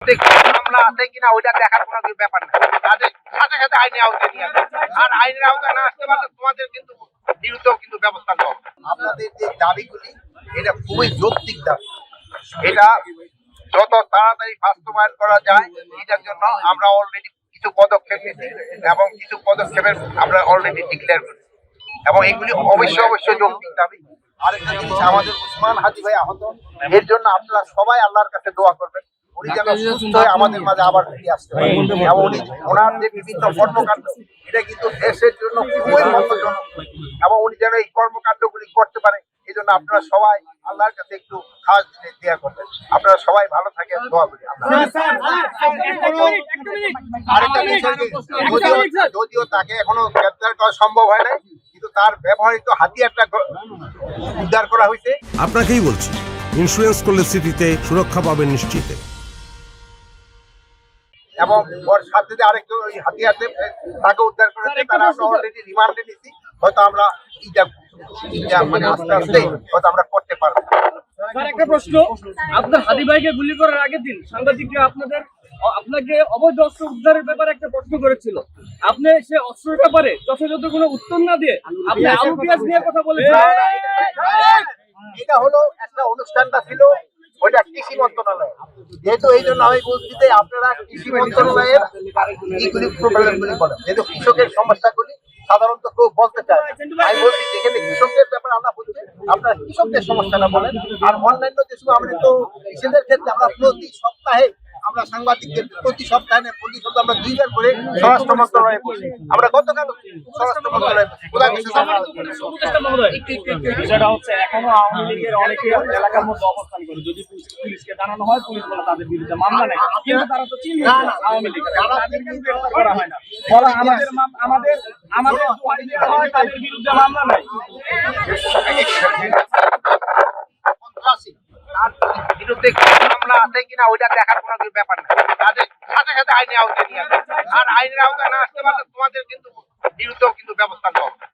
মামলা আছে কিনা ওইটা দেখার কোনো ব্যাপার না, তাদের সাথে সাথে আইনের আওতায় নিয়ে আসবে। আর আইনের আওতায় না আসতে পারলে তোমাদের কিন্তু বিরুদ্ধেও কিন্তু ব্যবস্থা নেওয়া হবে। আপনাদের যে দাবিগুলি এটা খুবই যৌক্তিক দাবি, এটা যত তাড়াতাড়ি বাস্তবায়ন করা যায় এটার জন্য আমরা অলরেডি কিছু পদক্ষেপ নিয়েছি এবং কিছু পদক্ষেপের আমরা অলরেডি ডিক্লেয়ার করেছি এবং এগুলি অবশ্যই যৌক্তিক দাবি। আরেকটা জিনিস, আমাদের উসমান হাজি ভাই আহত, এর জন্য আপনারা সবাই আল্লাহর কাছে দোয়া করবেন, উনি যেন সুস্থ হয়ে আমাদের মাঝে আবার ফিরে আসতে পারেন। এবং উনি ওনার যে বিভিন্ন কর্মকাণ্ড এটা কিন্তু দেশের জন্য খুবই মঙ্গলজনক এবং উনি যেন এই কর্মকাণ্ডগুলি করতে পারে এই জন্য আপনারা সবাই আল্লাহর কাছে একটু খাস দেয়া করবেন। আপনারা সবাই ভালো থাকেন, দোয়া করি। আরেকটা বিষয়, যদিও তাকে এখনো গ্রেপ্তার করা সম্ভব হয় নাই, কিন্তু তার ব্যবহৃত হাতিয়ারটা উদ্ধার করা হয়েছে। আপনাকেই বলছি, ইন্স্যুরেন্স করলে স্মৃতিতে সুরক্ষা পাবেন নিশ্চিত। এবং ওর সাথে যে আরেকজন ওই হাতিয়ার তাকে উদ্ধার করেছে, তারা আমরা অলরেডি রিমান্ডে নিচ্ছি। হয়তো আমরা মানে আস্তে আস্তে হয়তো আমরা করতে পারবো। একটা প্রশ্ন, আপনার হাদি ভাইকে গুলি করার আগের দিন সাংবাদিকরা আপনাকে অবৈধ অস্ত্র উদ্ধারের ব্যাপারে একটা প্রশ্ন করেছিল। আপনি সে অস্ত্রের ব্যাপারে যথাযথ কোনো উত্তর না দিয়ে আপনি আলু পেঁয়াজ নিয়ে কথা বলেছেন। এটা হলো একটা অনুষ্ঠানটা ছিল ওইটা কৃষি মন্ত্রণালয়, যেহেতু এই জন্য আমি বলছি যে আপনারা কৃষি মন্ত্রণালয়ের এইগুলি প্রবলেমগুলি বলেন, যেহেতু কৃষকের সমস্যাগুলি সাধারণত কেউ বলতে চায়। আমি বলছি যেখানে কৃষকের ব্যাপারে আমরা বলছি আপনারা কৃষকদের সমস্যাটা বলেন। আর অন্যান্য যে সময় আমরা তো কৃষকদের ক্ষেত্রে আমরা প্রতি সপ্তাহে আমরা সাংবাদিকদের প্রতি সপ্তাহে আমরা 2 বার করে স্বরাষ্ট্র মন্ত্রণালয়ে বসি। আমরা গতকাল স্বরাষ্ট্র মন্ত্রণালয়ে বিষয়টা হচ্ছে এখনো আওয়ামী লীগের অনেকে এলাকার মধ্যে অবস্থান করে, যদি পুলিশকে জানানো হয় পুলিশ বলে তাদের বিরুদ্ধে মামলা নেয়, কিন্তু তারা তো চিহ্নিত আওয়ামী লীগ, তাদেরকে গ্রেফতার করা হয় না। ফলে আমাদের তাদের বিরুদ্ধে মামলা নাই। তার বিরুদ্ধে মামলা আছে কিনা ওইটা দেখার কোনো ব্যাপার না, তাদের সাথে সাথে আইনের আওতায় নিয়ে আসবে। আর আইনের আওতায় না আসতে পারলে তোমাদের কিন্তু বিরুদ্ধেও কিন্তু ব্যবস্থা নেওয়া হবে।